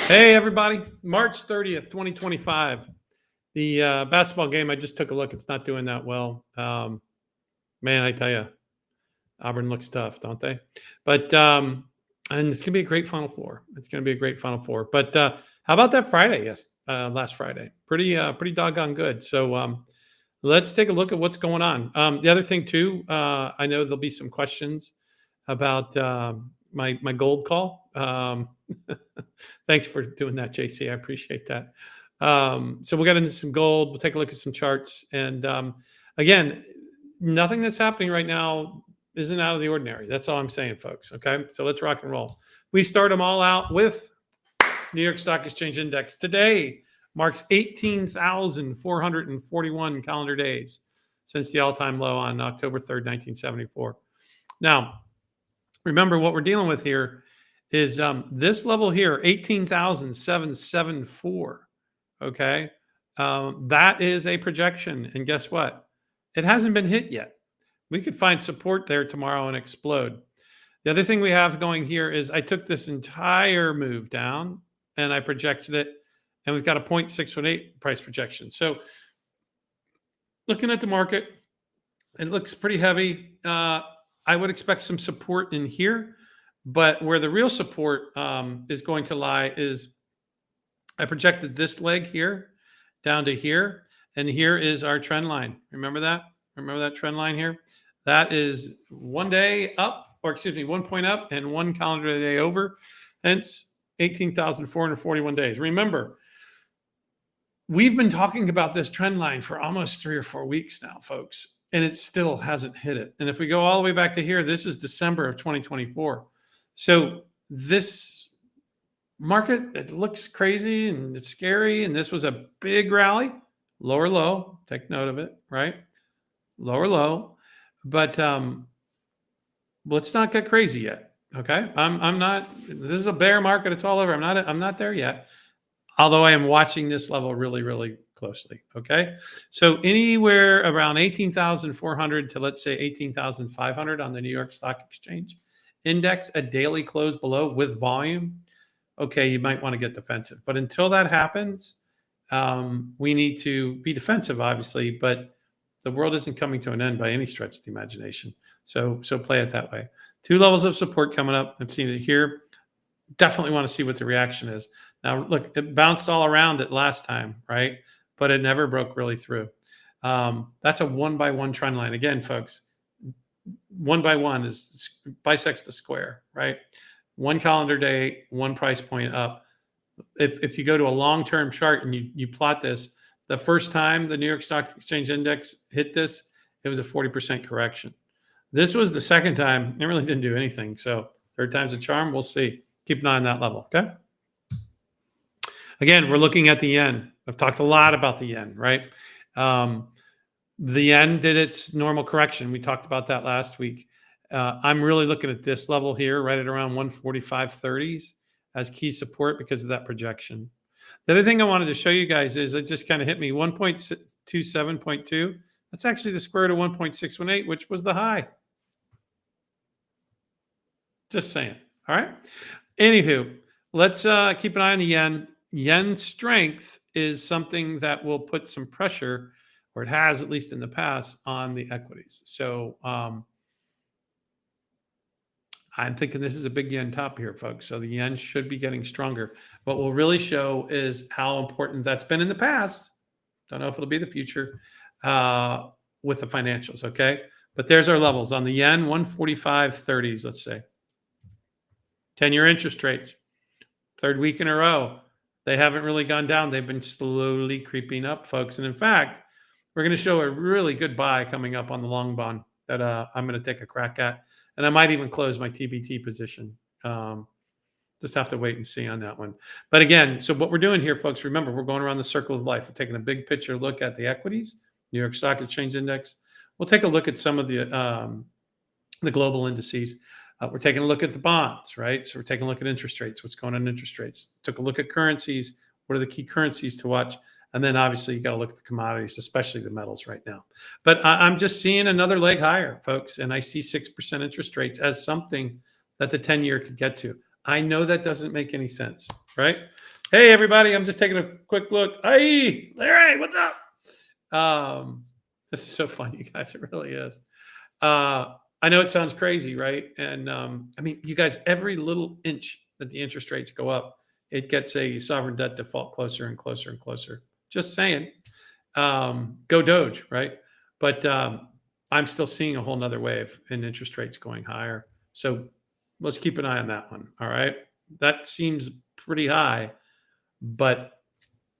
Hey, everybody. March 30th, 2025. The basketball game, I just took a look. It's not doing that well. Man, I tell you, Auburn looks tough, don't they? But, and it's going to be a great Final Four. It's going to be a great Final Four. But how about that Friday? Yes, last Friday. Pretty doggone good. So let's take a look at what's going on. The other thing, too, I know there'll be some questions about my gold call. Thanks for doing that, JC. I appreciate that. So we'll get into some gold. We'll take a look at some charts. And again, nothing that's happening right now isn't out of the ordinary. That's all I'm saying, folks. Okay. So let's rock and roll. We start them all out with New York Stock Exchange Index. Today marks 18,441 calendar days since the all-time low on October 3rd, 1974. Now, remember what we're dealing with here is this level here, 18,774. Okay. That is a projection. And guess what? It hasn't been hit yet. We could find support there tomorrow and explode. The other thing we have going here is I took this entire move down and I projected it, and we've got a 0.618 price projection. So looking at the market, it looks pretty heavy. I would expect some support in here, but where the real support is going to lie is I projected this leg here down to here, and here is our trend line. Remember that? Remember that trend line here? That is 1 day up, or excuse me, 1 point up and 1 calendar day over, hence 18,441 days. Remember, we've been talking about this trend line for almost 3 or 4 weeks now, folks, and it still hasn't hit it. And if we go all the way back to here, this is December of 2024. So this market, it looks crazy and it's scary. And this was a big rally, lower low. Take note of it, right? Lower low. But let's not get crazy yet. Okay. I'm not, this is a bear market. It's all over. I'm not there yet. Although I am watching this level really, really closely. Okay. So anywhere around 18,400 to, let's say, 18,500 on the New York Stock Exchange Index, a daily close below with volume. Okay, you might want to get defensive. But until that happens, we need to be defensive, obviously, but the world isn't coming to an end by any stretch of the imagination. So play it that way. 2 levels of support coming up. I'm seeing it here. Definitely want to see what the reaction is. Now, look, it bounced all around it last time, right? But it never broke really through. That's a 1-by-1 trend line. Again, folks, 1 by 1 bisects the square, right? 1 calendar day, 1 price point up. If you go to a long-term chart and you plot this, the first time the New York Stock Exchange Index hit this, it was a 40% correction. This was the second time. It really didn't do anything. So third time's a charm. We'll see. Keep an eye on that level, okay? Again, we're looking at the yen. I've talked a lot about the yen, right? The yen did its normal correction. We talked about that last week. I'm really looking at this level here, right at around 145.30s as key support because of that projection. The other thing I wanted to show you guys is it just kind of hit me 1.27.2. That's actually the square root of 1.618, which was the high. Just saying. All right. Anywho, let's keep an eye on the yen. Yen strength is something that will put some pressure, or it has, at least in the past, on the equities. So I'm thinking this is a big yen top here, folks. So the yen should be getting stronger. What will really show is how important that's been in the past. Don't know if it'll be the future with the financials, okay? But there's our levels. On the yen, 145.30s, let's say. 10-year interest rates, 3rd week in a row. They haven't really gone down. They've been slowly creeping up, folks. And in fact, we're going to show a really good buy coming up on the long bond that I'm going to take a crack at. And I might even close my TBT position. Just have to wait and see on that one. But again, so what we're doing here, folks, remember, we're going around the circle of life. We're taking a big picture look at the equities, New York Stock Exchange Index. We'll take a look at some of the global indices. We're taking a look at the bonds, right? So we're taking a look at interest rates, what's going on in interest rates. Took a look at currencies. What are the key currencies to watch? And then obviously you got to look at the commodities, especially the metals right now. But I'm just seeing another leg higher, folks. And I see 6% interest rates as something that the 10-year could get to. I know that doesn't make any sense, right? Hey, everybody. I'm just taking a quick look. Hey, Larry, what's up? This is so fun, you guys. It really is. I know it sounds crazy, right? And I mean, you guys, every little inch that the interest rates go up, it gets a sovereign debt default closer and closer and closer. Just saying. Go Doge, right? But I'm still seeing a whole nother wave in interest rates going higher. So let's keep an eye on that one. All right. That seems pretty high, but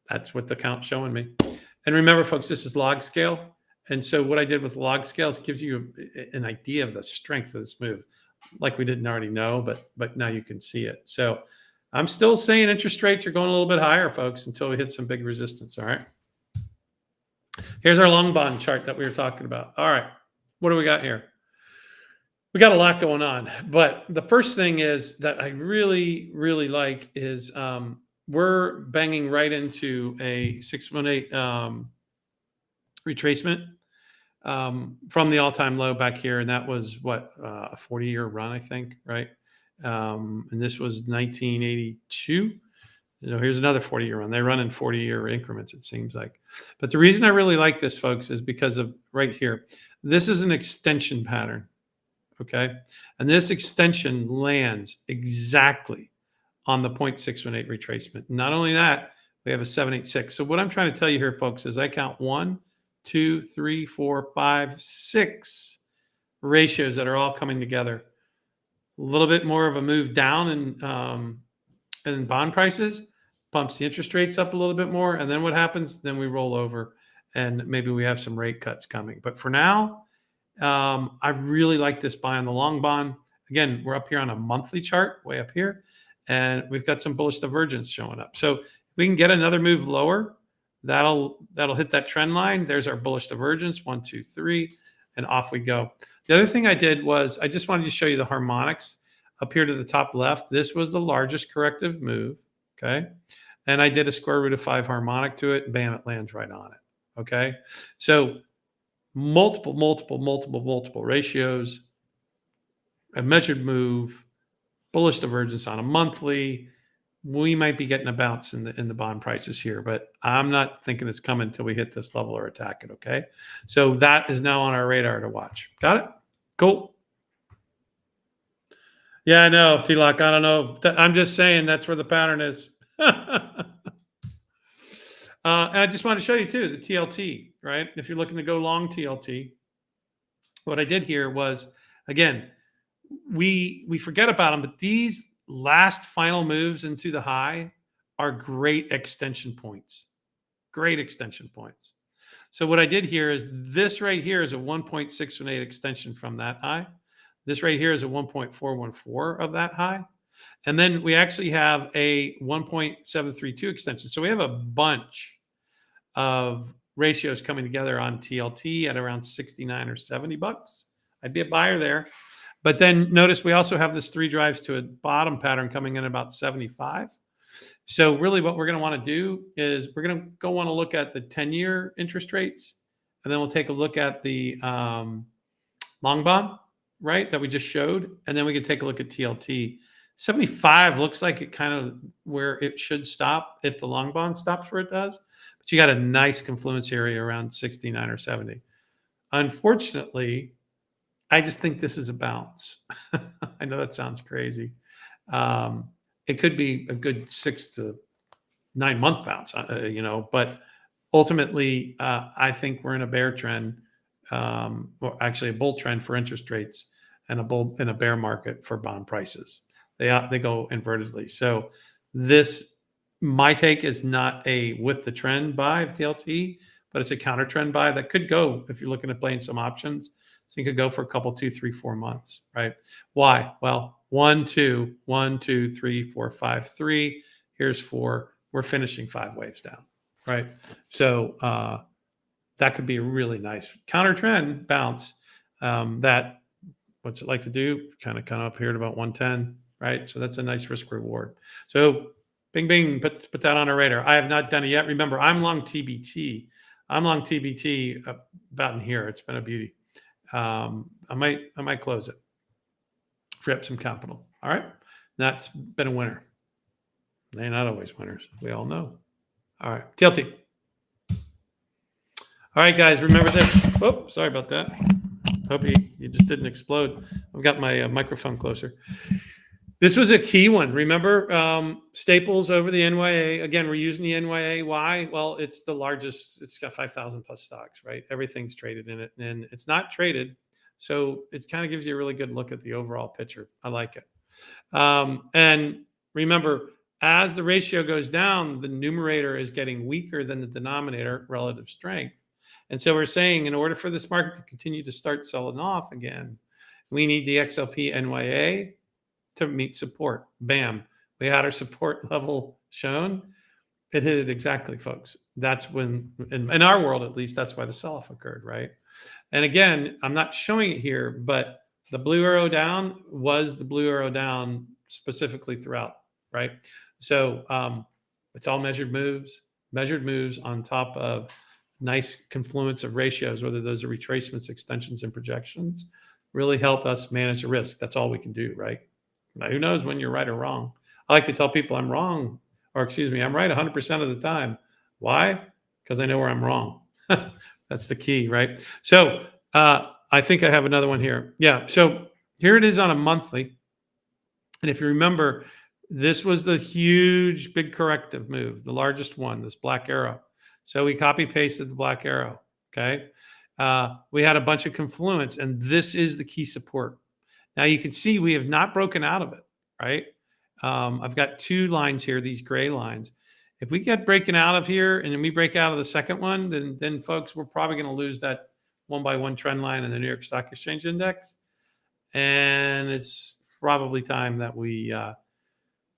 that's what the count's showing me. And remember, folks, this is log scale. And so what I did with log scales gives you an idea of the strength of this move, like we didn't already know, but now you can see it. So I'm still saying interest rates are going a little bit higher, folks, until we hit some big resistance. All right. Here's our long bond chart that we were talking about. All right. What do we got here? We got a lot going on. But the first thing is that I really, really like is we're banging right into a 618 retracement from the all-time low back here. And that was what, a 40-year run, I think, right? And this was 1982. Here's another 40-year run. They run in 40-year increments, it seems like. But the reason I really like this, folks, is because of right here. This is an extension pattern, okay? And this extension lands exactly on the 0.618 retracement. Not only that, we have a 786. So what I'm trying to tell you here, folks, is I count 1, 2, 3, 4, 5, 6 ratios that are all coming together. A little bit more of a move down in bond prices, pumps the interest rates up a little bit more. And then what happens? Then we roll over and maybe we have some rate cuts coming. But for now, I really like this buy on the long bond. Again, we're up here on a monthly chart, way up here, and we've got some bullish divergence showing up. So if we can get another move lower, that'll hit that trend line. There's our bullish divergence, 1, 2, 3, and off we go. The other thing I did was I just wanted to show you the harmonics up here to the top left. This was the largest corrective move, okay? And I did a square root of 5 harmonic to it, and bam, it lands right on it, okay? So multiple ratios, a measured move, bullish divergence on a monthly. We might be getting a bounce in the bond prices here, but I'm not thinking it's coming until we hit this level or attack it, okay? So that is now on our radar to watch. Got it? Cool. Yeah, I know, T-Lock. I don't know. I'm just saying that's where the pattern is. And I just want to show you, too, the TLT, right? If you're looking to go long TLT, what I did here was, again, we forget about them, but these last final moves into the high are great extension points. Great extension points. So what I did here is this right here is a 1.618 extension from that high. This right here is a 1.414 of that high. And then we actually have a 1.732 extension. So we have a bunch of ratios coming together on TLT at around 69 or 70 bucks. I'd be a buyer there. But then notice we also have this 3 drives to a bottom pattern coming in about 75. So really what we're going to want to do is we're going to go want to look at the 10-year interest rates, and then we'll take a look at the long bond, right, that we just showed, and then we can take a look at TLT. 75 looks like it kind of where it should stop if the long bond stops where it does, but you got a nice confluence area around 69 or 70. Unfortunately, I just think this is a bounce. I know that sounds crazy. It could be a good 6 to 9 month bounce, but ultimately, I think we're in a bear trend, or actually a bull trend for interest rates, and a bull in a bear market for bond prices. They go invertedly. So this, my take is not a with the trend buy of TLT, but it's a counter trend buy that could go if you're looking at playing some options. So you could go for a couple, 2, 3, 4 months, right? Why? Well, 1, 2, 1, 2, 3, 4, 5, 3. Here's 4. We're finishing 5 waves down, right? So that could be a really nice counter trend bounce. That what's it like to do? Kind of up here at about 110, right? So that's a nice risk reward. So bing, bing, put that on our radar. I have not done it yet. Remember, I'm long TBT. I'm long TBT about in here. It's been a beauty. I might close it, free up some capital. All right, that's been a winner. They're not always winners. We all know. All right, TLT. All right, guys, remember this. Oh, sorry about that. Hope you just didn't explode. I've got my microphone closer. This was a key one. Remember, staples over the NYA. Again, we're using the NYA. Why? Well, it's the largest. It's got 5,000 plus stocks, right? Everything's traded in it, and it's not traded. So it kind of gives you a really good look at the overall picture. I like it. And remember, as the ratio goes down, the numerator is getting weaker than the denominator, relative strength. And so we're saying in order for this market to continue to start selling off again, we need the XLP NYA to meet support. Bam. We had our support level shown. It hit it exactly, folks. That's when, in our world at least, that's why the sell-off occurred, right? And again, I'm not showing it here, but the blue arrow down was the blue arrow down specifically throughout, right? So it's all measured moves on top of nice confluence of ratios, whether those are retracements, extensions, and projections, really help us manage the risk. That's all we can do, right? Now, who knows when you're right or wrong? I like to tell people I'm wrong, or excuse me, I'm right 100% of the time. Why? Because I know where I'm wrong. That's the key, right? So I think I have another one here. Yeah, so here it is on a monthly. And if you remember, this was the huge, big corrective move, the largest one, this black arrow. So we copy pasted the black arrow, okay? We had a bunch of confluence, and this is the key support. Now you can see we have not broken out of it, right? I've got two lines here, these gray lines. If we get breaking out of here and then we break out of the second one, then folks, we're probably going to lose that 1x1 trend line in the New York Stock Exchange Index. And it's probably time that we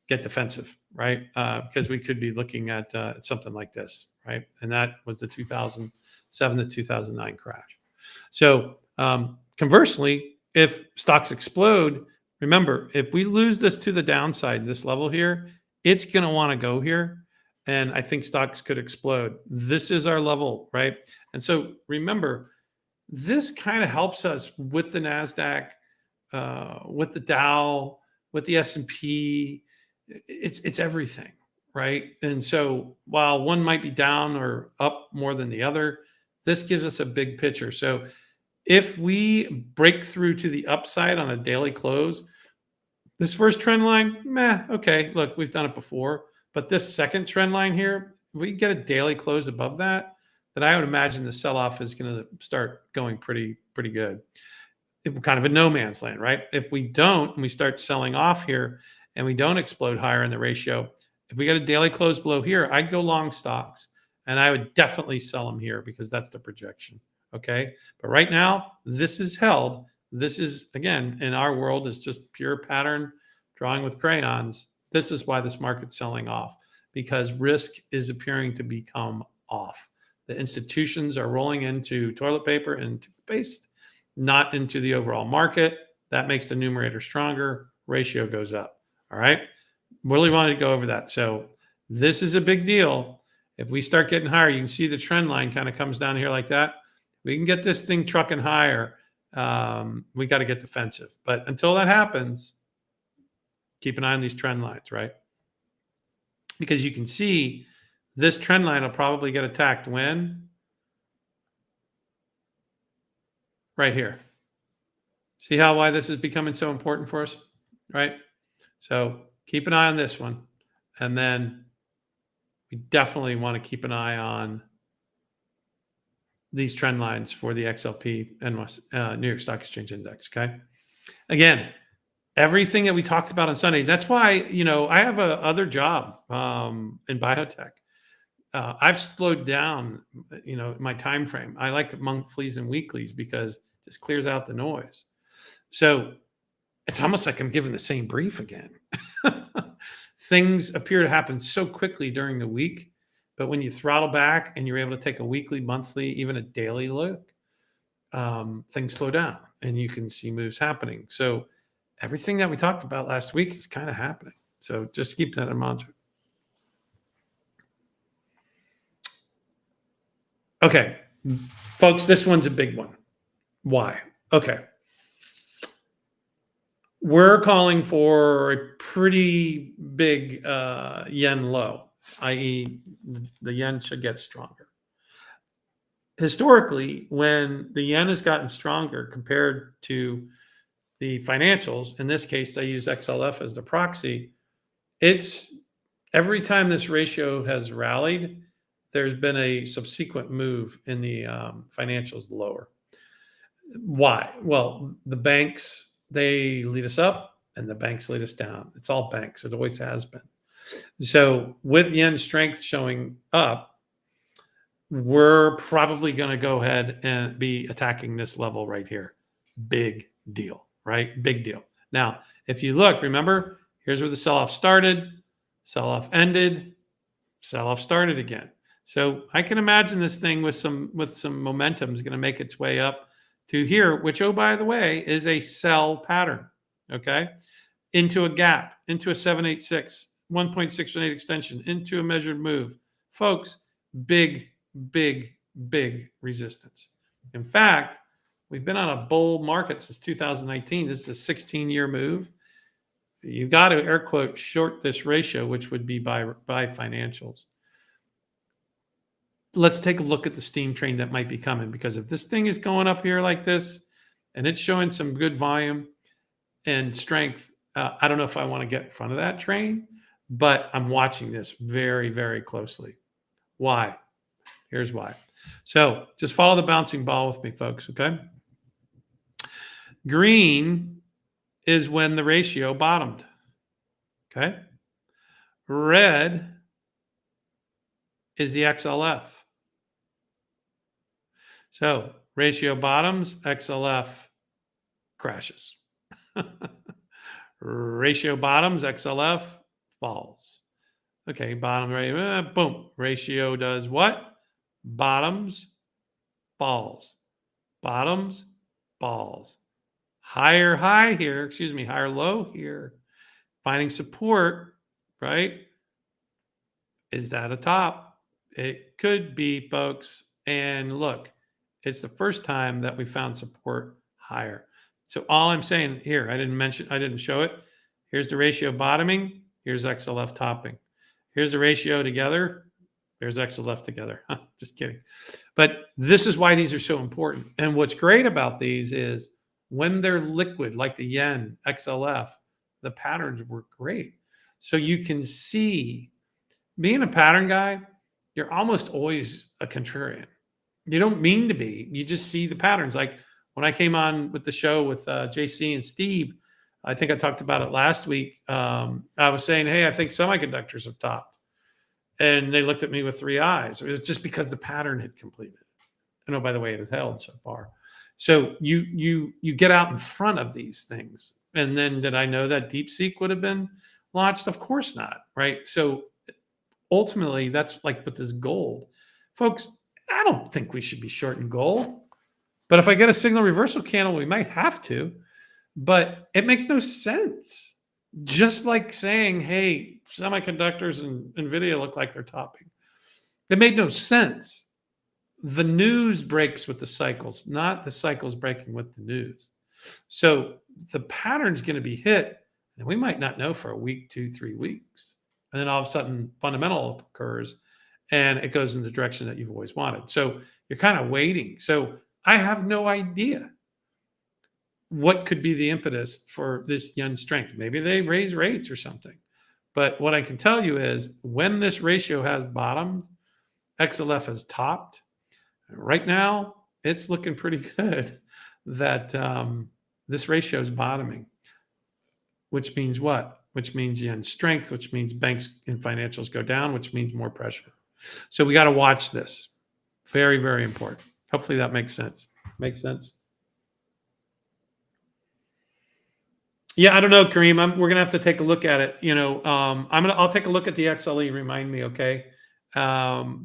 get defensive, right? Because we could be looking at something like this, right? And that was the 2007 to 2009 crash. So conversely, if stocks explode, remember, if we lose this to the downside, this level here, it's going to want to go here. And I think stocks could explode. This is our level, right? And so remember, this kind of helps us with the NASDAQ, with the Dow, with the S&P. It's everything, right? And so while one might be down or up more than the other, this gives us a big picture. So if we break through to the upside on a daily close, this first trend line, okay, look, we've done it before. But this second trend line here, if we get a daily close above that, then I would imagine the sell-off is going to start going pretty good. Kind of a no man's land, right? If we don't, and we start selling off here, and we don't explode higher in the ratio, if we get a daily close below here, I'd go long stocks, and I would definitely sell them here because that's the projection. Okay, but right now this is held. This is, again, in our world, is just pure pattern drawing with crayons. This is why this market's selling off, because risk is appearing to become off. The institutions are rolling into toilet paper and toothpaste, not into the overall market. That makes the numerator stronger. Ratio goes up. All right. Really wanted to go over that. So this is a big deal. If we start getting higher, you can see the trend line kind of comes down here like that. We can get this thing trucking higher. We got to get defensive. But until that happens, keep an eye on these trend lines, right? Because you can see this trend line will probably get attacked when? Right here. See why this is becoming so important for us, right? So keep an eye on this one. And then we definitely want to keep an eye on these trend lines for the XLP and New York Stock Exchange Index, okay? Again, everything that we talked about on Sunday, that's why, I have a other job in biotech. I've slowed down, my time frame. I like monthlies and weeklies because it just clears out the noise. So it's almost like I'm giving the same brief again. Things appear to happen so quickly during the week, but when you throttle back and you're able to take a weekly, monthly, even a daily look, things slow down and you can see moves happening. So everything that we talked about last week is kind of happening. So just keep that in mind. Okay, folks, this one's a big one. Why? Okay. We're calling for a pretty big yen low, i.e., the yen should get stronger. Historically, when the yen has gotten stronger compared to the financials, in this case, I use XLF as the proxy, it's every time this ratio has rallied, there's been a subsequent move in the financials lower. Why? Well, the banks, they lead us up and the banks lead us down. It's all banks. It always has been. So with yen strength showing up, we're probably going to go ahead and be attacking this level right here. Big deal, right? Big deal. Now, if you look, remember, here's where the sell-off started, sell-off ended, sell-off started again. So I can imagine this thing with some momentum is going to make its way up to here, which, oh, by the way, is a sell pattern, okay? Into a gap, into a 786, 1.618 extension, into a measured move. Folks, big, big, big resistance. In fact, we've been on a bull market since 2019. This is a 16-year move. You've got to, air quote, short this ratio, which would be by financials. Let's take a look at the steam train that might be coming, because if this thing is going up here like this and it's showing some good volume and strength, I don't know if I want to get in front of that train, but I'm watching this very, very closely. Why? Here's why. So just follow the bouncing ball with me, folks, okay? Green is when the ratio bottomed, okay? Red is the XLF. So ratio bottoms, XLF crashes. Ratio bottoms, XLF falls. Okay, bottom right, boom. Ratio does what? Bottoms, falls. Bottoms, falls. Higher high here, higher low here. Finding support, right? Is that a top? It could be, folks. And look, it's the first time that we found support higher. So all I'm saying here, I didn't show it. Here's the ratio bottoming. Here's XLF topping. Here's the ratio together. There's XLF together. Just kidding. But this is why these are so important. And what's great about these is when they're liquid, like the yen, XLF, the patterns work great. So you can see, being a pattern guy, you're almost always a contrarian. You don't mean to be. You just see the patterns. Like when I came on with the show with JC and Steve, I think I talked about it last week. I was saying, hey, I think semiconductors have topped. And they looked at me with three eyes. It was just because the pattern had completed. And oh, by the way, it had held so far. So you get out in front of these things. And then did I know that DeepSeek would have been launched? Of course not, right? So ultimately, that's like with this gold. Folks, I don't think we should be shorting gold. But if I get a signal reversal candle, we might have to. But it makes no sense. Just like saying, hey, semiconductors and NVIDIA look like they're topping. It made no sense. The news breaks with the cycles, not the cycles breaking with the news. So the pattern's going to be hit, and we might not know for a week, 2, 3 weeks. And then all of a sudden, fundamental occurs, and it goes in the direction that you've always wanted. So you're kind of waiting. So I have no idea what could be the impetus for this yen strength. Maybe they raise rates or something. But what I can tell you is when this ratio has bottomed, XLF has topped. Right now, it's looking pretty good that this ratio is bottoming, which means what? Which means yen strength, which means banks and financials go down, which means more pressure. So we got to watch this. Very, very important. Hopefully that makes sense. Makes sense? Yeah, I don't know, Kareem. We're gonna have to take a look at it. I'll take a look at the XLE. Remind me, okay?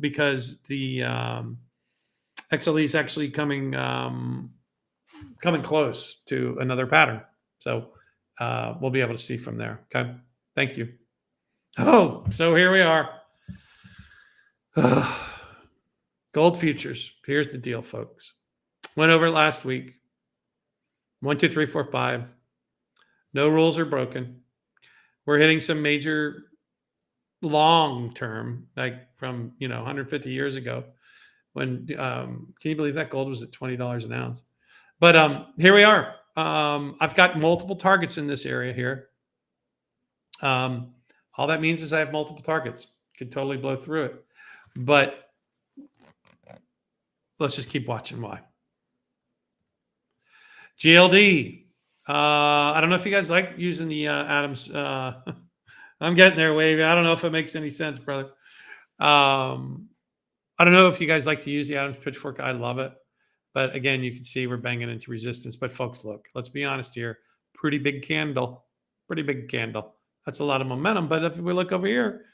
Because the XLE is actually coming close to another pattern. So we'll be able to see from there. Okay. Thank you. Oh, so here we are. Gold futures. Here's the deal, folks. Went over it last week. 1, 2, 3, 4, 5. No rules are broken. We're hitting some major long term, like from 150 years ago, when can you believe that gold was at $20 an ounce? But here we are. I've got multiple targets in this area here. All that means is I have multiple targets. Could totally blow through it, but let's just keep watching. Why? GLD. I don't know if you guys like using the Adams. I'm getting there, Wavy. I don't know if it makes any sense, brother. I don't know if you guys like to use the Adams pitchfork. I love it. But again, you can see we're banging into resistance. But folks, look, let's be honest here. Pretty big candle. Pretty big candle. That's a lot of momentum. But if we look over here,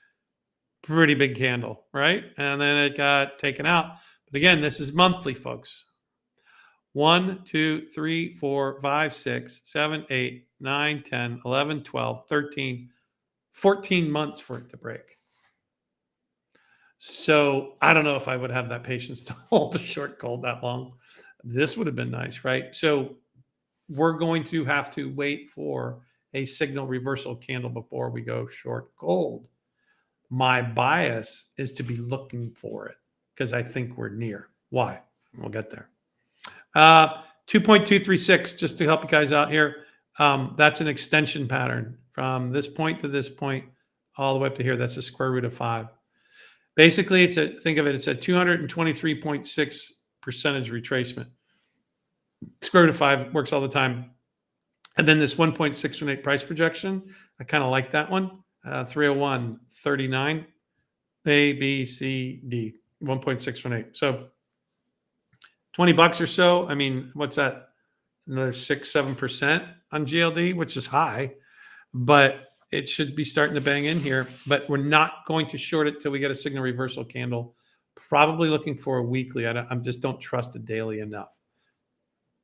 pretty big candle, right? And then it got taken out. But again, this is monthly, folks. 1, 2, 3, 4, 5, 6, 7, 8, 9, 10, 11, 12, 13, 14 months for it to break. So I don't know if I would have that patience to hold the short gold that long. This would have been nice, right? So we're going to have to wait for a signal reversal candle before we go short gold. My bias is to be looking for it because I think we're near. Why? We'll get there. 2.236, just to help you guys out here. That's an extension pattern from this point to this point, all the way up to here. That's a square root of 5. Basically, think of it, it's a 223.6% retracement. Square root of 5 works all the time. And then this 1.618 price projection, I kind of like that one. 301.39, A, B, C, D, 1.618. So $20 or so. I mean, what's that? Another 6-7% on GLD, which is high, but it should be starting to bang in here. But we're not going to short it till we get a signal reversal candle. Probably looking for a weekly. I just don't trust the daily enough.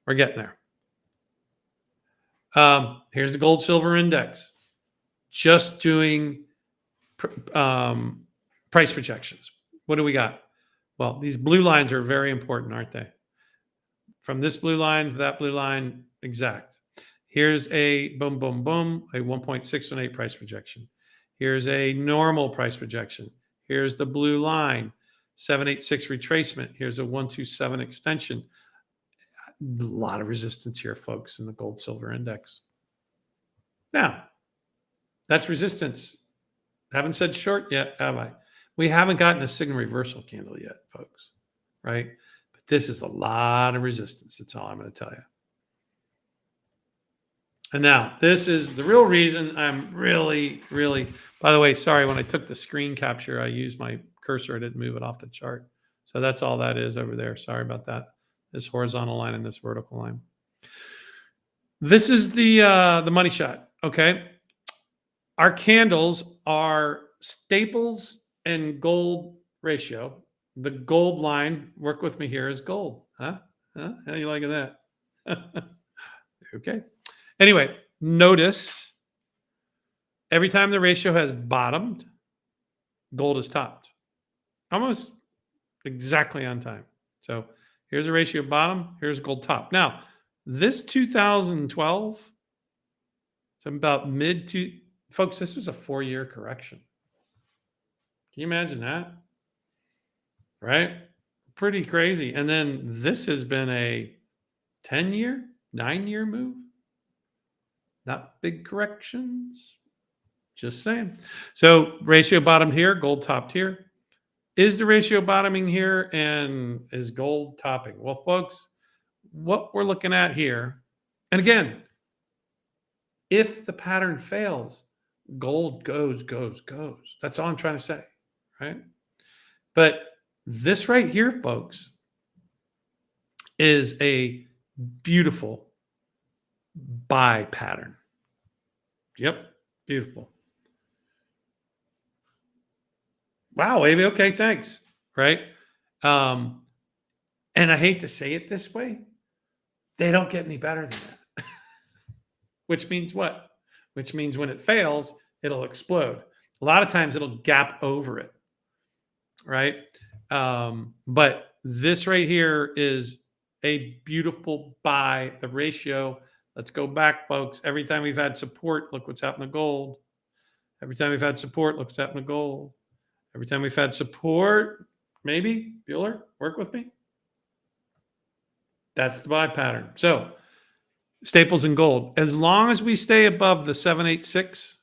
We're getting there. Here's the gold silver index. Just doing price projections. What do we got? Well, these blue lines are very important, aren't they? From this blue line to that blue line, exact. Here's a boom, boom, boom, a 1.618 price projection. Here's a normal price projection. Here's the blue line, 786 retracement. Here's a 127 extension. A lot of resistance here, folks, in the gold silver index. Now, that's resistance. Haven't said short yet, have I? We haven't gotten a signal reversal candle yet, folks, right? But this is a lot of resistance. That's all I'm going to tell you. And now, this is the real reason I'm really, by the way, sorry, when I took the screen capture, I used my cursor. I didn't move it off the chart. So that's all that is over there. Sorry about that. This horizontal line and this vertical line. This is the money shot, okay? Our candles are staples and gold ratio. The gold line, work with me here, is gold. Huh? How you liking that? Okay. Anyway, notice every time the ratio has bottomed, gold is topped. Almost exactly on time. So here's a ratio bottom, here's gold top. Now, this 2012, it's about folks, this was a 4-year correction. Can you imagine that? Right? Pretty crazy. And then this has been a 10-year, 9-year move. Not big corrections. Just saying. So ratio bottomed here, gold topped here. Is the ratio bottoming here and is gold topping? Well, folks, what we're looking at here, and again, if the pattern fails, gold goes. That's all I'm trying to say, right? But this right here, folks, is a beautiful buy pattern. Yep, beautiful. Wow, Avi, okay, thanks. Right? And I hate to say it this way, they don't get any better than that. Which means what? Which means when it fails, it'll explode. A lot of times it'll gap over it, right? But this right here is a beautiful buy. The ratio, Let's go back, folks. Every time we've had support, look what's happened to gold. Every time we've had support, look what's happened to gold. Every time we've had support, maybe, Bueller, work with me. That's the buy pattern. So staples and gold, as long as we stay above the 786,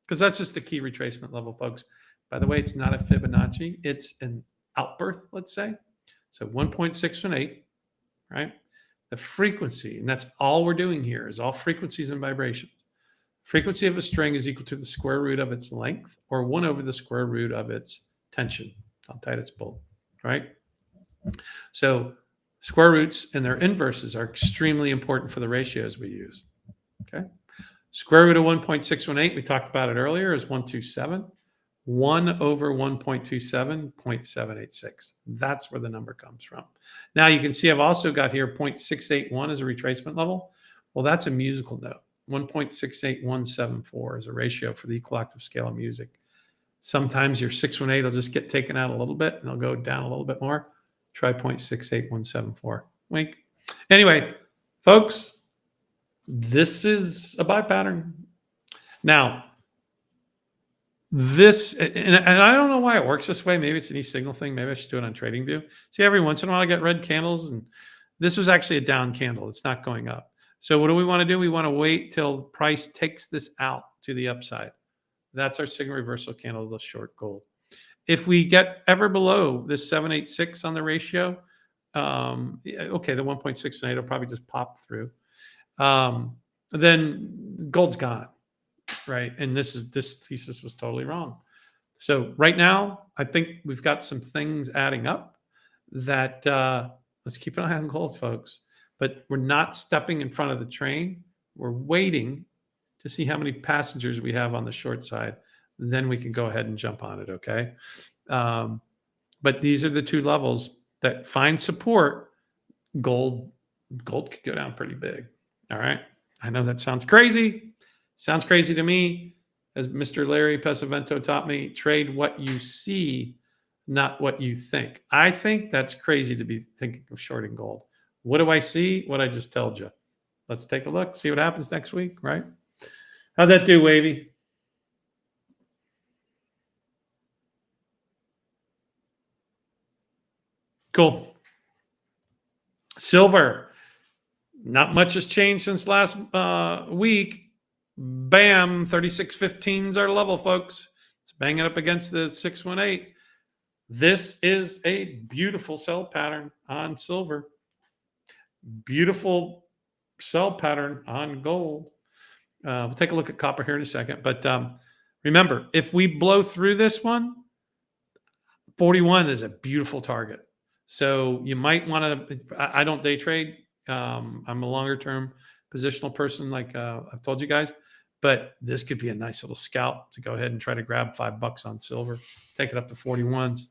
because that's just a key retracement level, folks. By the way, it's not a Fibonacci. It's an outbirth, let's say. So 1.618, right? The frequency, and that's all we're doing here is all frequencies and vibrations. Frequency of a string is equal to the square root of its length or 1 over the square root of its tension, how tight it's pulled, right? So square roots and their inverses are extremely important for the ratios we use, okay? Square root of 1.618, we talked about it earlier, is 127. 1 over 1.27, 0.786. That's where the number comes from. Now you can see I've also got here 0.681 as a retracement level. Well, that's a musical note. 1.68174 is a ratio for the equal octave scale of music. Sometimes your 618 will just get taken out a little bit and it'll go down a little bit more. Try 0.68174. Wink. Anyway, folks, this is a buy pattern. Now, this, and I don't know why it works this way. Maybe it's an e-signal thing. Maybe I should do it on TradingView. See, every once in a while I get red candles, and this was actually a down candle. It's not going up. So what do we want to do? We want to wait till price takes this out to the upside. That's our signal reversal candle, the short gold. If we get ever below this 786 on the ratio, okay, the 1.68 will probably just pop through. Then gold's gone. Right. And this thesis was totally wrong. So right now, I think we've got some things adding up that let's keep an eye on gold, folks. But we're not stepping in front of the train. We're waiting to see how many passengers we have on the short side. Then we can go ahead and jump on it. Okay. But these are the two levels that find support. Gold could go down pretty big. All right. I know that sounds crazy. Sounds crazy to me. As Mr. Larry Pesavento taught me, trade what you see, not what you think. I think that's crazy to be thinking of shorting gold. What do I see? What I just told you. Let's take a look, see what happens next week, right? How'd that do, Wavy? Cool. Silver. Not much has changed since last week. Bam, 36.15 is our level, folks. It's banging up against the 618. This is a beautiful sell pattern on silver. Beautiful sell pattern on gold. We'll take a look at copper here in a second. But remember, if we blow through this one, 41 is a beautiful target. So you might want to, I don't day trade. I'm a longer term positional person, like I've told you guys, but this could be a nice little scalp to go ahead and try to grab $5 on silver, take it up to 41s.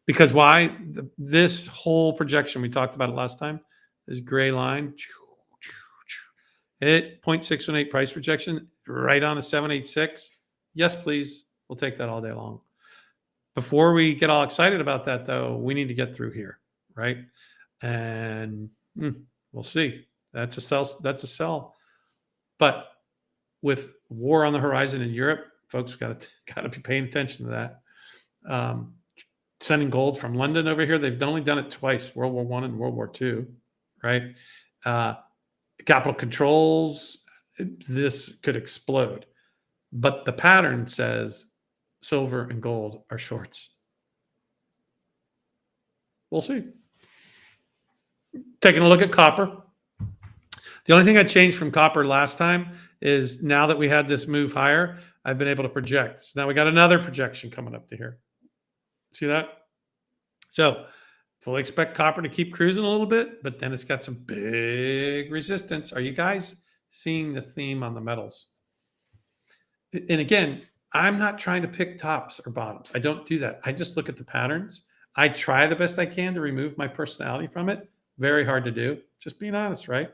Because why? This whole projection, we talked about it last time, this gray line, it 0.618 price projection, right on a 786. Yes, please. We'll take that all day long. Before we get all excited about that, though, we need to get through here, right? And we'll see. That's a sell. That's a sell. But with war on the horizon in Europe, folks got to be paying attention to that. Sending gold from London over here, they've only done it twice: World War I and World War II. Right? Capital controls. This could explode, but the pattern says silver and gold are shorts. We'll see. Taking a look at copper. The only thing I changed from copper last time is now that we had this move higher, I've been able to project. So now we got another projection coming up to here. See that? So fully expect copper to keep cruising a little bit, but then it's got some big resistance. Are you guys seeing the theme on the metals? And again, I'm not trying to pick tops or bottoms. I don't do that. I just look at the patterns. I try the best I can to remove my personality from it. Very hard to do. Just being honest, right?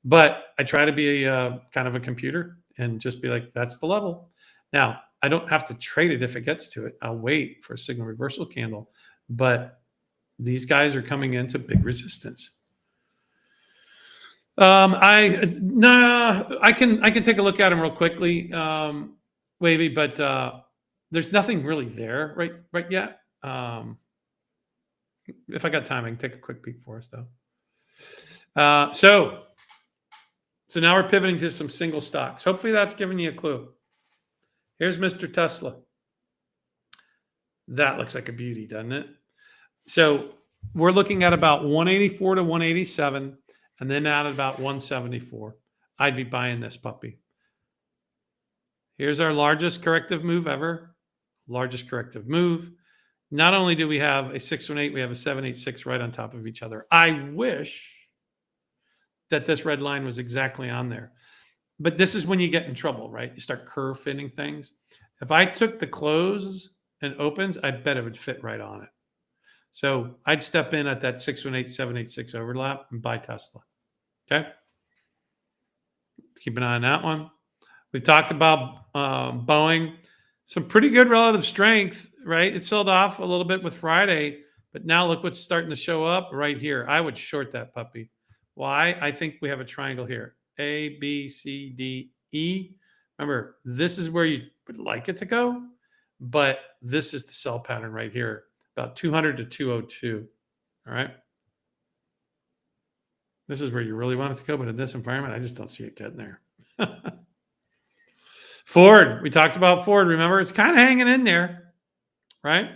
But I try to be kind of a computer and just be like, that's the level. Now, I don't have to trade it if it gets to it. I'll wait for a signal reversal candle. But these guys are coming into big resistance. I can take a look at them real quickly, Wavy, but there's nothing really there right yet. If I got time, I can take a quick peek for us though. So now we're pivoting to some single stocks. Hopefully that's giving you a clue. Here's Mr. Tesla. That looks like a beauty, doesn't it? So we're looking at about 184 to 187, and then out at about 174. I'd be buying this puppy. Here's our largest corrective move ever. Largest corrective move. Not only do we have a 618, we have a 786 right on top of each other. I wish that this red line was exactly on there. But this is when you get in trouble, right? You start curve fitting things. If I took the close and opens, I bet it would fit right on it. So I'd step in at that 618, 786 overlap and buy Tesla. Okay. Keep an eye on that one. We talked about Boeing. Some pretty good relative strength, right? It sold off a little bit with Friday, but now look what's starting to show up right here. I would short that puppy. Why? I think we have a triangle here. A, B, C, D, E. Remember, this is where you would like it to go, but this is the sell pattern right here, about 200 to 202. All right. This is where you really want it to go, but in this environment, I just don't see it getting there. Ford, we talked about Ford. Remember, it's kind of hanging in there, right?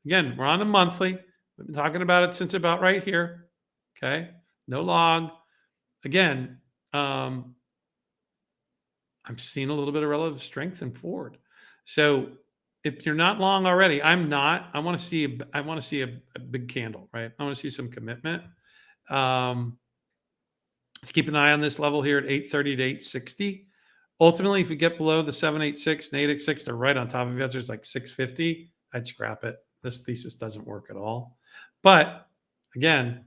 Again, we're on the monthly. We've been talking about it since about right here. Okay. No log. Again, I'm seeing a little bit of relative strength in Ford. So if you're not long already, I'm not. I want to see a big candle, right? I want to see some commitment. Let's keep an eye on this level here at 830 to 860. Ultimately, if we get below the 786 and 886, they're right on top of each other. It's like 650. I'd scrap it. This thesis doesn't work at all. But again,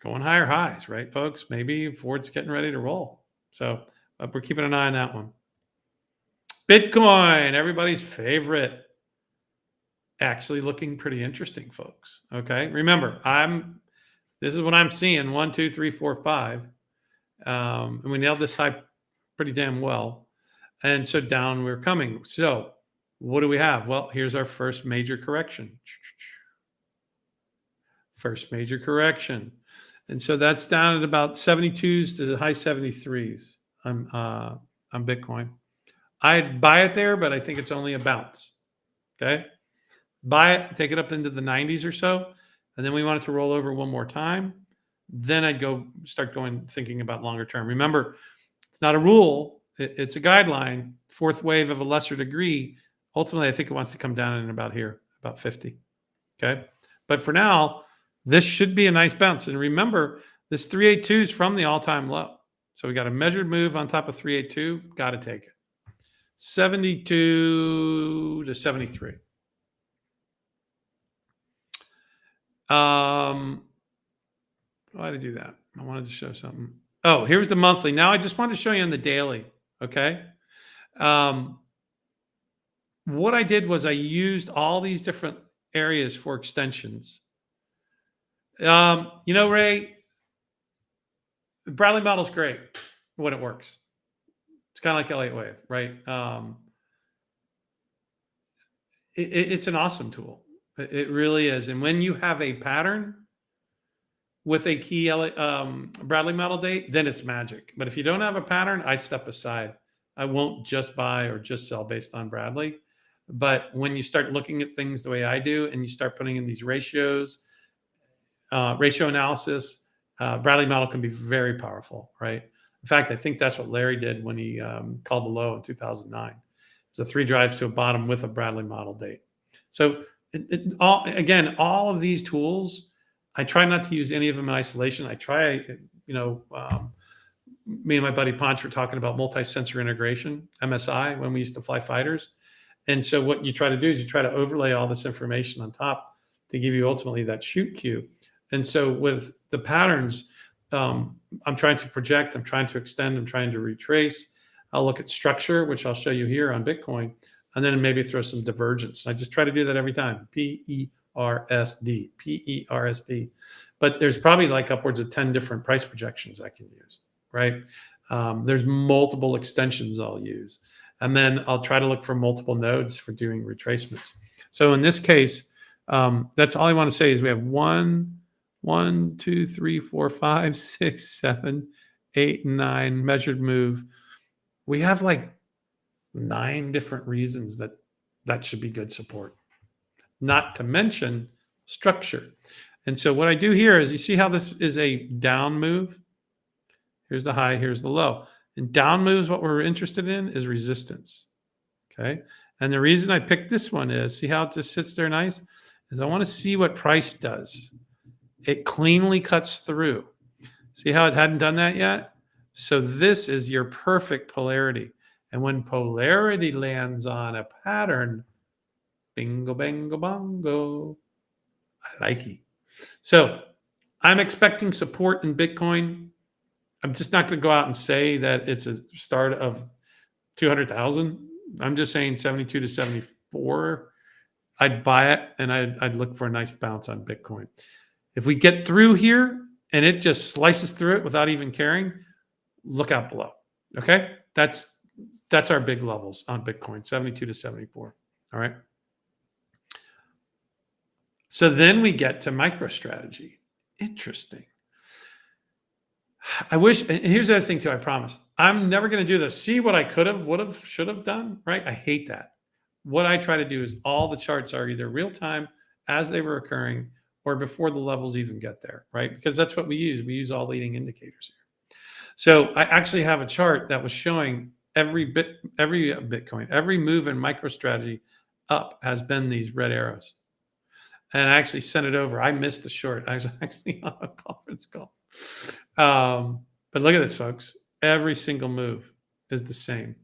we're going higher highs, right, folks? Maybe Ford's getting ready to roll. So we're keeping an eye on that one. Bitcoin, everybody's favorite. Actually looking pretty interesting, folks. Okay. Remember, this is what I'm seeing. 1, 2, 3, 4, 5. And we nailed this high pretty damn well. And so down we're coming. So what do we have? Well, here's our first major correction. First major correction. And so that's down at about 72s to the high 73s. I'm Bitcoin. I'd buy it there, but I think it's only a bounce. Okay. Buy it, take it up into the 90s or so. And then we want it to roll over one more time. Then I'd start thinking about longer term. Remember, it's not a rule. It's a guideline. Fourth wave of a lesser degree. Ultimately, I think it wants to come down in about here, about 50. Okay. But for now, this should be a nice bounce. And remember, this 382 is from the all-time low. So we got a measured move on top of 382. Got to take it. 72 to 73. Why did I do that? I wanted to show something. Oh, here's the monthly. Now I just wanted to show you on the daily. Okay. What I did was I used all these different areas for extensions. Ray, the Bradley model is great when it works. It's kind of like Elliott wave, right? It's an awesome tool. It really is. And when you have a pattern with a key Bradley model date, then it's magic. But if you don't have a pattern, I step aside. I won't just buy or just sell based on Bradley. But when you start looking at things the way I do, and you start putting in these ratios, ratio analysis, Bradley model can be very powerful, right? In fact, I think that's what Larry did when he called the low in 2009. It was a 3 drives to a bottom with a Bradley model date. So all of these tools, I try not to use any of them in isolation. I try, me and my buddy Ponch were talking about multi-sensor integration, MSI, when we used to fly fighters. And so what you try to do is you try to overlay all this information on top to give you ultimately that shoot cue. And so with the patterns, I'm trying to project, I'm trying to extend, I'm trying to retrace. I'll look at structure, which I'll show you here on Bitcoin, and then maybe throw some divergence. I just try to do that every time. PERSD. But there's probably like upwards of 10 different price projections I can use. right? There's multiple extensions I'll use. And then I'll try to look for multiple nodes for doing retracements. So in this case, that's all I want to say is we have 1, 2, 3, 4, 5, 6, 7, 8, 9 measured move. We have like 9 different reasons that that should be good support, not to mention structure. And so what I do here is you see how this is a down move. Here's the high, here's the low. And down moves, what we're interested in is resistance. Okay. And the reason I picked this one is see how it just sits there nice? Is I want to see what price does. It cleanly cuts through. See how it hadn't done that yet? So this is your perfect polarity. And when polarity lands on a pattern, bingo, bango, bongo, I like it. So I'm expecting support in Bitcoin. I'm just not going to go out and say that it's a start of 200,000. I'm just saying 72 to 74. I'd buy it and I'd look for a nice bounce on Bitcoin. If we get through here and it just slices through it without even caring, look out below. Okay? That's our big levels on Bitcoin, 72 to 74. All right. So then we get to MicroStrategy. Interesting. I wish, and here's the other thing too, I promise. I'm never going to do this. See what I could have, would have, should have done, right? I hate that. What I try to do is all the charts are either real time as they were occurring or before the levels even get there, right? Because that's what we use. We use all leading indicators here. So I actually have a chart that was showing every Bitcoin, every move in MicroStrategy up has been these red arrows. And I actually sent it over. I missed the short. I was actually on a conference call. But look at this, folks. Every single move is the same.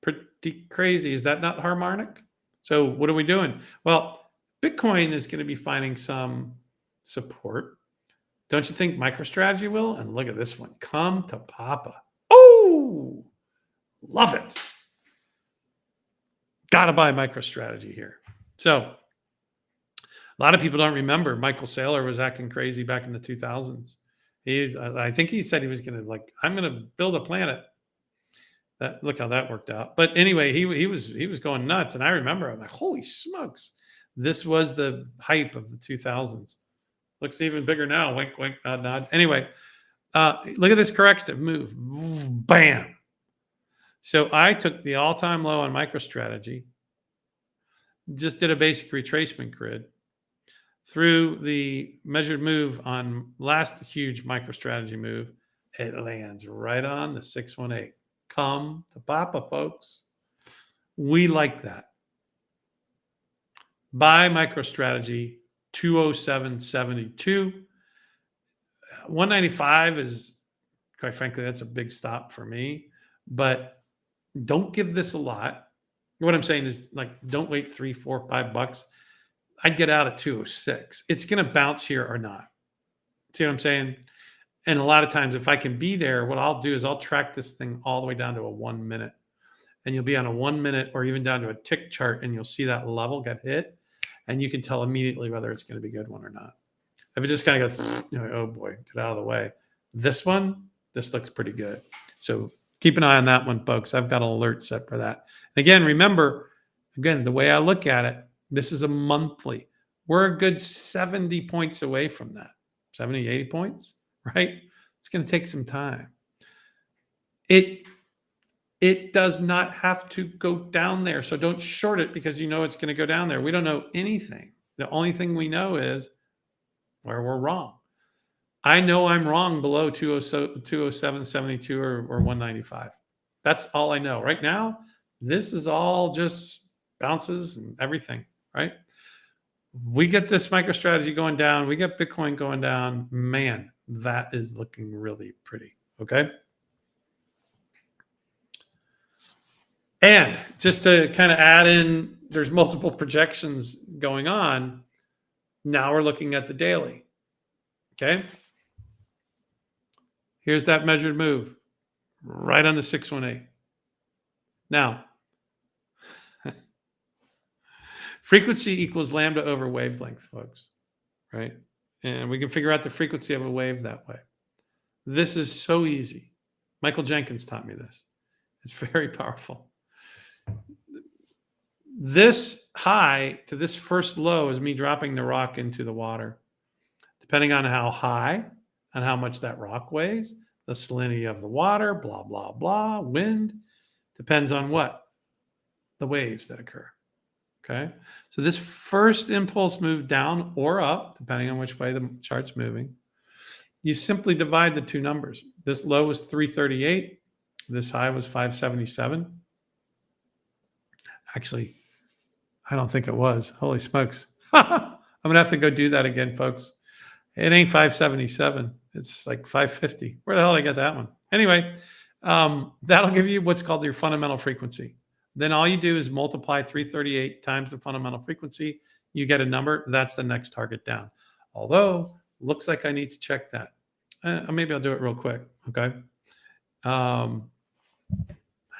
Pretty crazy. Is that not harmonic? So what are we doing? Well, Bitcoin is going to be finding some support. Don't you think MicroStrategy will? And look at this one. Come to Papa. Oh, love it. Got to buy MicroStrategy here. So a lot of people don't remember Michael Saylor was acting crazy back in the 2000s. I think he said he was going to I'm going to build a planet. Look how that worked out. But anyway, he was going nuts. And I remember, I'm like, holy smokes. This was the hype of the 2000s. Looks even bigger now. Wink, wink, nod, nod. Anyway, look at this corrective move. Bam. So I took the all-time low on MicroStrategy, just did a basic retracement grid through the measured move on last huge MicroStrategy move. It lands right on the 618. Come to Papa, folks. We like that. Buy MicroStrategy 207.72. 195 is, quite frankly, that's a big stop for me. But don't give this a lot. What I'm saying is, don't wait $3, $4, $5. I'd get out at 206. It's going to bounce here or not. See what I'm saying? And a lot of times, if I can be there, what I'll do is I'll track this thing all the way down to a 1 minute. And you'll be on a 1 minute or even down to a tick chart, and you'll see that level get hit. And you can tell immediately whether it's going to be a good one or not. If it just kind of goes, oh boy, get out of the way. This looks pretty good. So keep an eye on that one, folks. I've got an alert set for that. And again, remember, the way I look at it, this is a monthly. We're a good 70 points away from that. 70, 80 points, right? It's going to take some time. It does not have to go down there. So don't short it because you know it's going to go down there. We don't know anything. The only thing we know is where we're wrong. I know I'm wrong below 207.72 or 195. That's all I know. Right now, this is all just bounces and everything, right? We get this MicroStrategy going down. We get Bitcoin going down. Man, that is looking really pretty, okay? And just to kind of add in, there's multiple projections going on. Now we're looking at the daily, okay? Here's that measured move right on the 618. Now, frequency equals lambda over wavelength, folks, right? And we can figure out the frequency of a wave that way. This is so easy. Michael Jenkins taught me this. It's very powerful. This high to this first low is me dropping the rock into the water. Depending on how high and how much that rock weighs, the salinity of the water, blah, blah, blah, wind, depends on what? The waves that occur. Okay. So this first impulse moved down or up, depending on which way the chart's moving. You simply divide the two numbers. This low was 338. This high was 577. Actually, I don't think it was. Holy smokes. I'm going to have to go do that again, folks. It ain't 577. It's like 550. Where the hell did I get that one? Anyway, that'll give you what's called your fundamental frequency. Then all you do is multiply 338 times the fundamental frequency. You get a number. That's the next target down. Although, looks like I need to check that. Maybe I'll do it real quick. Okay. I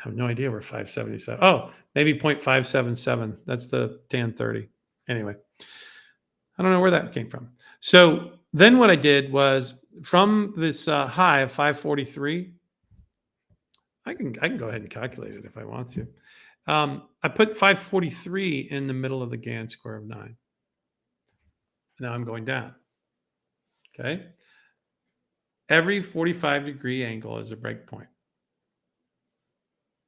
have no idea where 577. Oh, maybe 0.577. That's the tan 30. Anyway, I don't know where that came from. So then what I did was from this high of 543, I can go ahead and calculate it if I want to. I put 543 in the middle of the Gann square of 9. Now I'm going down. Okay. Every 45-degree angle is a break point.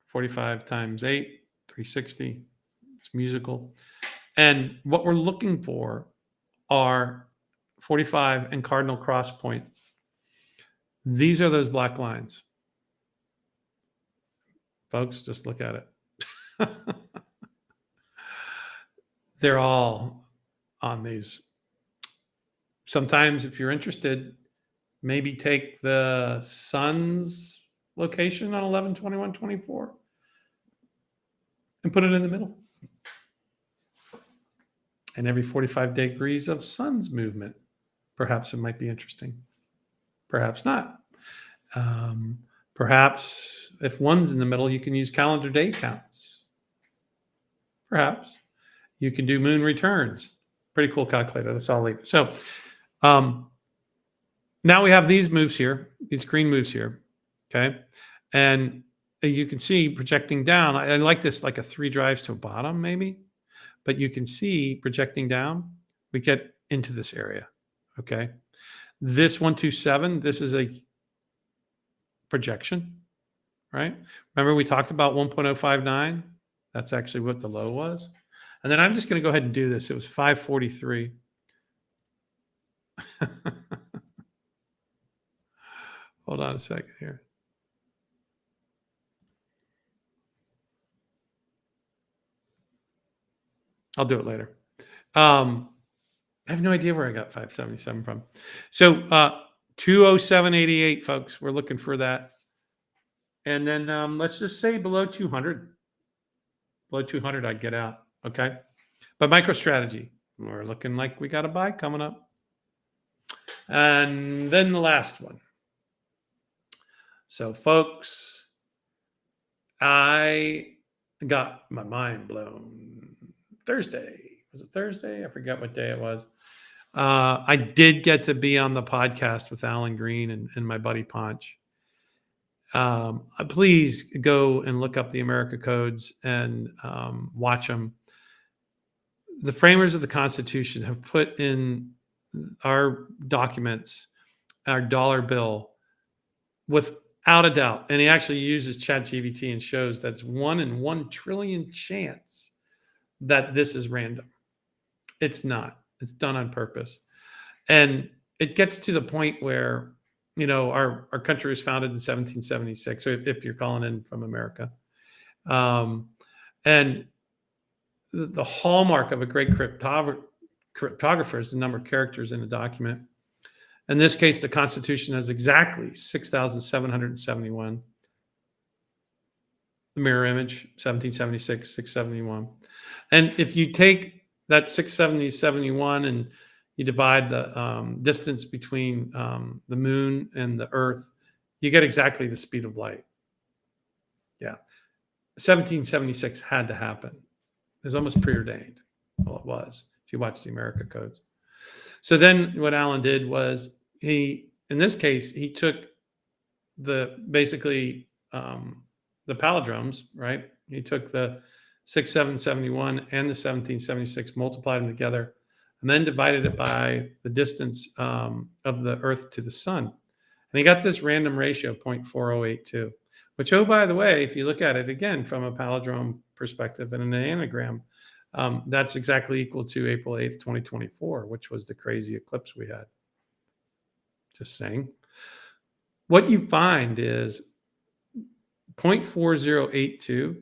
45 times 8, 360. It's musical. And what we're looking for are 45 and cardinal cross points. These are those black lines. Folks, just look at it. They're all on these. Sometimes, if you're interested, maybe take the sun's location on 11, 21, 24 and put it in the middle. And every 45 degrees of sun's movement, perhaps it might be interesting. Perhaps not. Perhaps if one's in the middle, you can use calendar day counts. Perhaps you can do moon returns. Pretty cool calculator. That's all I'll leave. So now we have these moves here, these green moves here. Okay. And you can see projecting down. I like this like a 3 drives to a bottom, maybe. But you can see projecting down, we get into this area. Okay. This 127, this is a projection, right? Remember we talked about 1.059? That's actually what the low was. And then I'm just going to go ahead and do this. It was 543. Hold on a second here. I'll do it later. I have no idea where I got 577 from. So 207.88, folks. We're looking for that. And then let's just say below 200. Below 200, I'd get out. Okay. But Microstrategy, we're looking like we got a buy coming up. And then the last one. So, folks, I got my mind blown Thursday. Was it Thursday? I forget what day it was. I did get to be on the podcast with Alan Green and my buddy Ponch. Please go and look up the America Codes and watch them. The framers of the Constitution have put in our documents, our dollar bill, without a doubt. And he actually uses ChatGPT and shows that's 1 in 1 trillion chance that this is random. It's not. It's done on purpose. And it gets to the point where, you know, our country was founded in 1776. So if you're calling in from America. And the hallmark of a great cryptographer is the number of characters in the document. In this case, the Constitution has exactly 6,771. The mirror image, 1776, 671. And if you take that 671 and you divide the distance between the moon and the earth, you get exactly the speed of light. Yeah. 1776 had to happen. It was almost preordained. Well, it was, if you watch the America Codes. So then what Alan did was in this case, he took basically the palindromes, right? He took the 6771 and the 1776, multiplied them together, and then divided it by the distance of the Earth to the Sun. And he got this random ratio of 0.4082, which, oh, by the way, if you look at it again from a palindrome perspective and an anagram, that's exactly equal to April 8th, 2024, which was the crazy eclipse we had. Just saying. What you find is 0.4082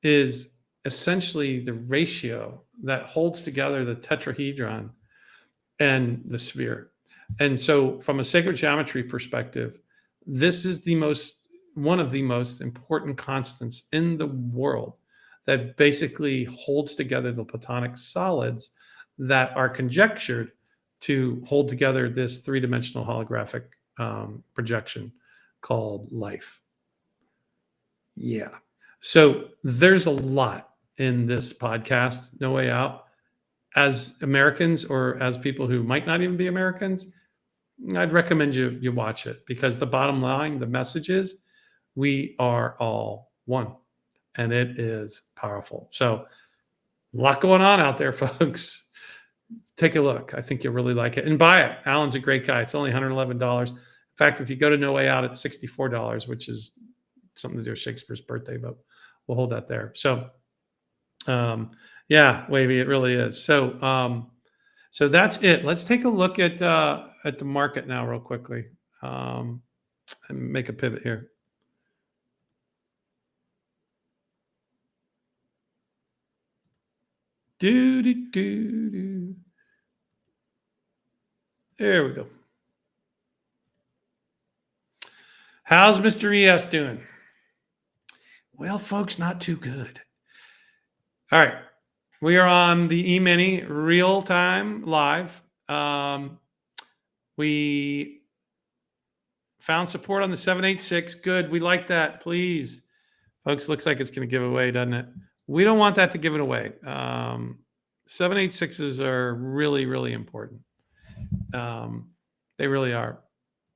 is essentially the ratio that holds together the tetrahedron and the sphere. And so from a sacred geometry perspective, this is one of the most important constants in the world that basically holds together the platonic solids that are conjectured to hold together this three-dimensional holographic projection called life. Yeah. So there's a lot in this podcast, No Way Out. As Americans, or as people who might not even be Americans, I'd recommend you watch it, because the bottom line, the message is we are all one, and it is powerful. So a lot going on out there, folks. Take a look. I think you'll really like it, and buy it. Alan's a great guy. It's only $111. In fact, if you go to No Way Out, it's $64, which is something to do with Shakespeare's birthday, but we'll hold that there. So, yeah, Wavy, it really is. So, so that's it. Let's take a look at the market now, real quickly, and make a pivot here. There we go. How's Mr. ES doing? Well, folks, not too good. All right. We are on the E-mini real time live. We found support on the 786. Good. We like that. Please. Folks, looks like it's going to give away, doesn't it? We don't want that to give it away. 786s are really, really important. They really are.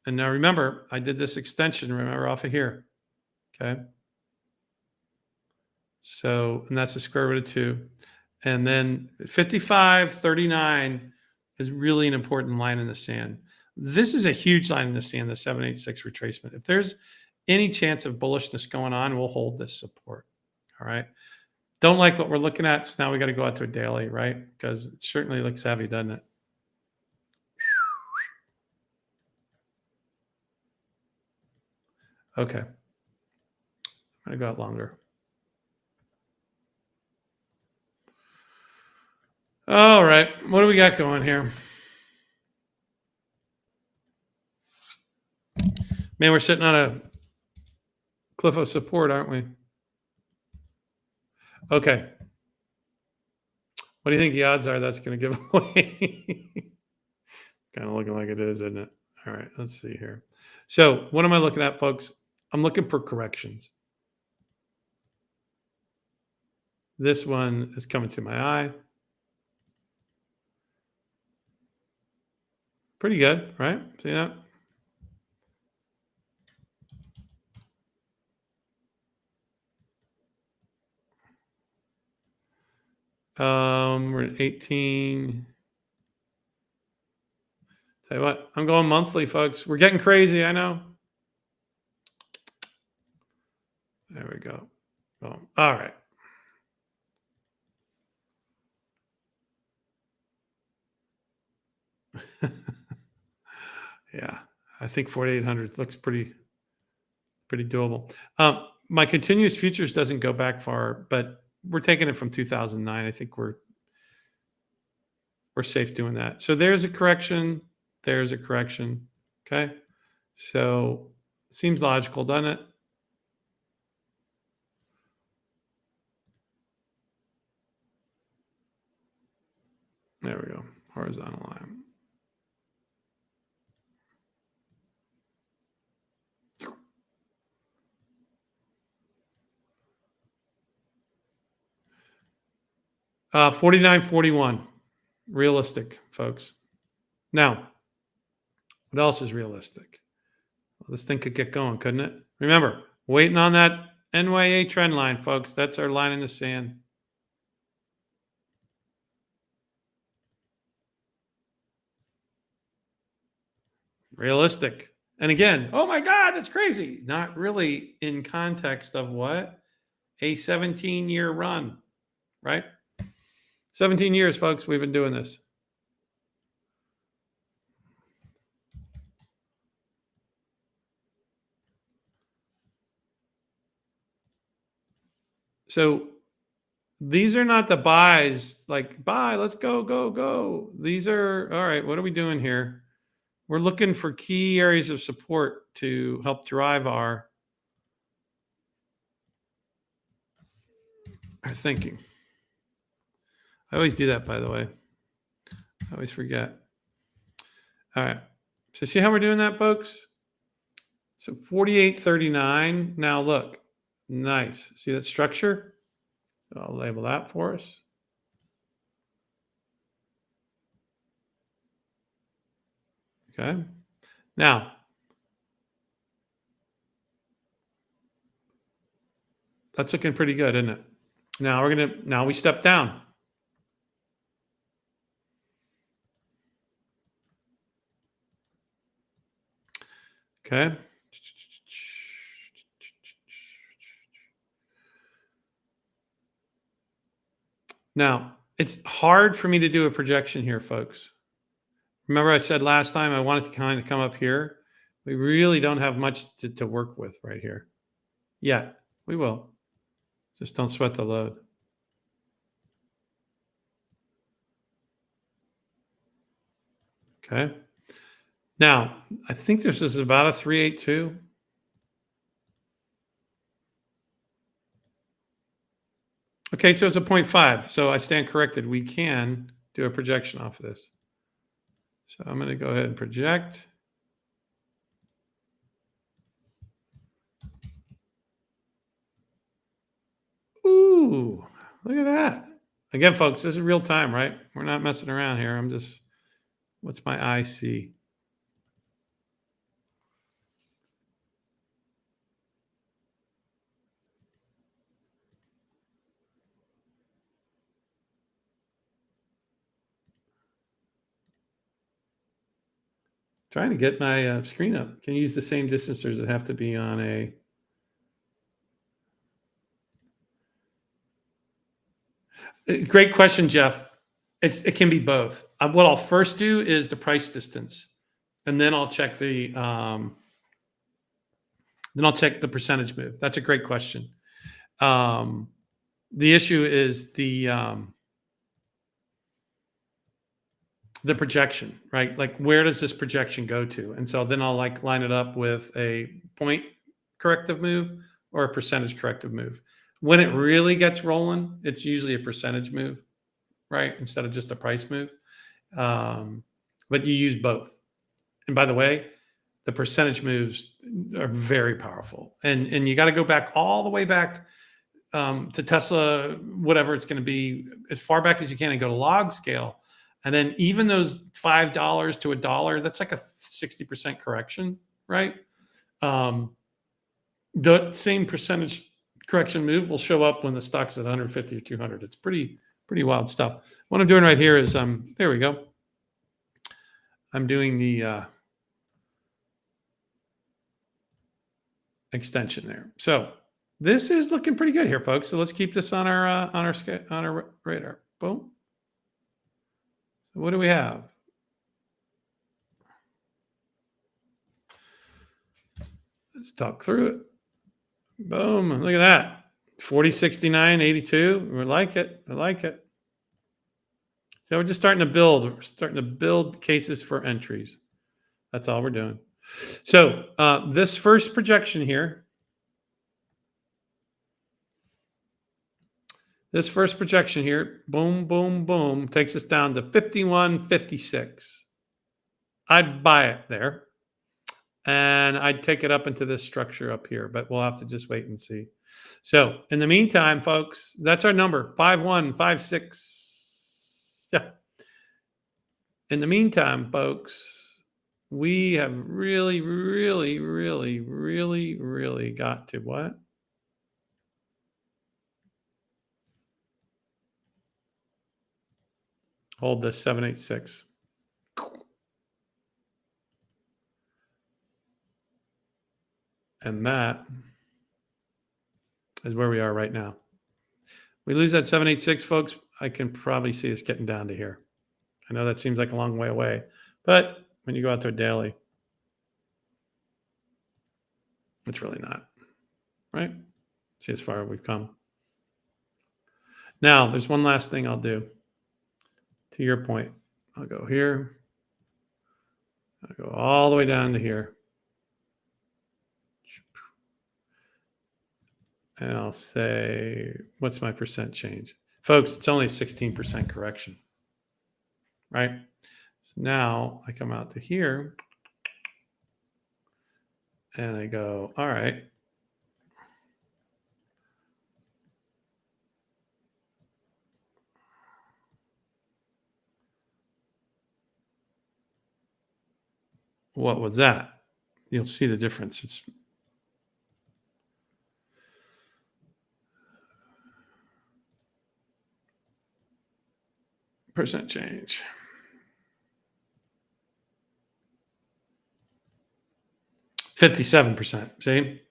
And now remember, I did this extension, remember, off of here. Okay. So, and that's the square root of 2. And then 5539 is really an important line in the sand. This is a huge line in the sand, the 786 retracement. If there's any chance of bullishness going on, we'll hold this support. All right. Don't like what we're looking at. So now we got to go out to a daily, right? Because it certainly looks heavy, doesn't it? Okay. I got longer. All right. What do we got going here? Man, we're sitting on a cliff of support, aren't we? Okay. What do you think the odds are that's going to give away? Kind of looking like it is, isn't it? All right. Let's see here. So what am I looking at, folks? I'm looking for corrections. This one is coming to my eye. Pretty good, right? See that? We're at 18. Tell you what, I'm going monthly, folks. We're getting crazy, I know. There we go. Boom. All right. Yeah, I think 4,800 looks pretty doable. My continuous futures doesn't go back far, but we're taking it from 2009. I think we're safe doing that. So there's a correction. There's a correction. Okay. So seems logical, doesn't it? There we go. Horizontal line. Uh, 49.41. Realistic, folks. Now, what else is realistic? Well, this thing could get going, couldn't it? Remember, waiting on that NYA trend line, folks. That's our line in the sand. Realistic. And again, oh my God, that's crazy. Not really in context of what? A 17-year run, right? 17 years, folks, we've been doing this. So these are not the buys, like buy, let's go, go, go. These are, all right, what are we doing here? We're looking for key areas of support to help drive our thinking. I always do that, by the way. I always forget. All right. So see how we're doing that, folks? So 48.39. Now look, nice. See that structure? So I'll label that for us. Okay. Now, that's looking pretty good, isn't it? Now we step down. Okay. Now, it's hard for me to do a projection here, folks. Remember I said last time I wanted to kind of come up here? We really don't have much to work with right here. Yet. We will. Just don't sweat the load. Okay. Now, I think this is about a 382. Okay, so it's a 0.5. So I stand corrected. We can do a projection off of this. So I'm going to go ahead and project. Ooh, look at that. Again, folks, this is real time, right? We're not messing around here. I'm just, what's my IC? Trying to get my screen up. Can you use the same distance or does it have to be on a... Great question, Jeff. It can be both. What I'll first do is the price distance, and then I'll check the percentage move. That's a great question. The issue is the projection, right? Like, where does this projection go to? And so then I'll like line it up with a point corrective move or a percentage corrective move. When it really gets rolling, it's usually a percentage move, right? Instead of just a price move. But you use both. And by the way, the percentage moves are very powerful. And you got to go back all the way back to Tesla, whatever it's going to be, as far back as you can, and go to log scale. And then even those $5 to $1, that's like a 60% correction, right? The same percentage correction move will show up when the stock's at 150 or 200. It's pretty wild stuff. What I'm doing right here is, there we go. I'm doing the extension there. So this is looking pretty good here, folks. So let's keep this on our radar. Boom. So what do we have? Let's talk through it. Boom. Look at that. 40.69.82. We like it. I like it. So we're just starting to build. We're starting to build cases for entries. That's all we're doing. So this first projection here, boom, boom, boom, takes us down to 51.56. I'd buy it there. And I'd take it up into this structure up here, but we'll have to just wait and see. So in the meantime, folks, that's our number, 5156. Yeah. In the meantime, folks, we have really, really, really, really, really got to what? Hold this 786. And that is where we are right now. We lose that 786, folks. I can probably see us getting down to here. I know that seems like a long way away, but when you go out to a daily, it's really not, right? See as far as we've come. Now, there's one last thing I'll do. To your point, I'll go here. I'll go all the way down to here. And I'll say, what's my percent change? Folks, it's only a 16% correction, right? So now I come out to here and I go, all right. What was that? You'll see the difference. It's percent change. 57%. See?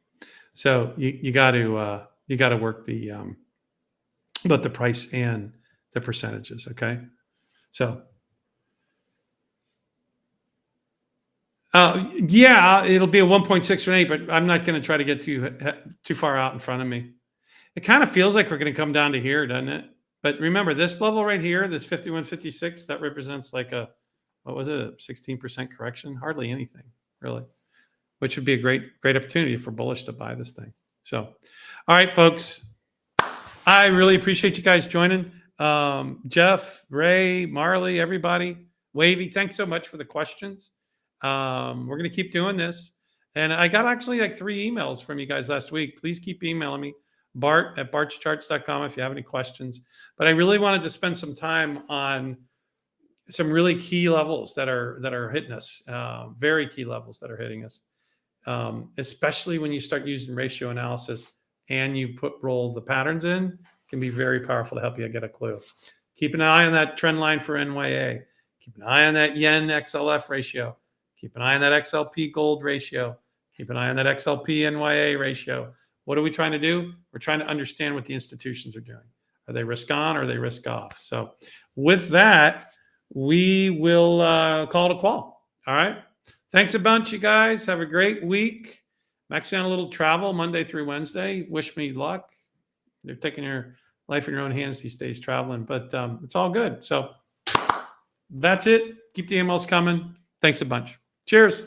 So you got to work the both the price and the percentages. Okay. So yeah, it'll be a 1.618, but I'm not going to try to get too far out in front of me. It kind of feels like we're going to come down to here, doesn't it? But remember, this level right here, this 51.56, that represents like a, what was it, a 16% correction? Hardly anything, really, which would be a great opportunity for bullish to buy this thing. So, all right, folks, I really appreciate you guys joining. Jeff, Ray, Marley, everybody, Wavy, thanks so much for the questions. We're going to keep doing this. And I got actually like 3 emails from you guys last week. Please keep emailing me, Bart@bartscharts.com if you have any questions. But I really wanted to spend some time on some really key levels that are hitting us, very key levels that are hitting us, especially when you start using ratio analysis and you roll the patterns in, can be very powerful to help you get a clue. Keep an eye on that trend line for NYA. Keep an eye on that yen XLF ratio. Keep an eye on that XLP gold ratio. Keep an eye on that XLP NYA ratio. What are we trying to do? We're trying to understand what the institutions are doing. Are they risk on or are they risk off? So with that, we will call it a qual. All right. Thanks a bunch, you guys. Have a great week. I'm actually on a little travel Monday through Wednesday. Wish me luck. They're taking your life in your own hands these days traveling, but it's all good. So that's it. Keep the emails coming. Thanks a bunch. Cheers.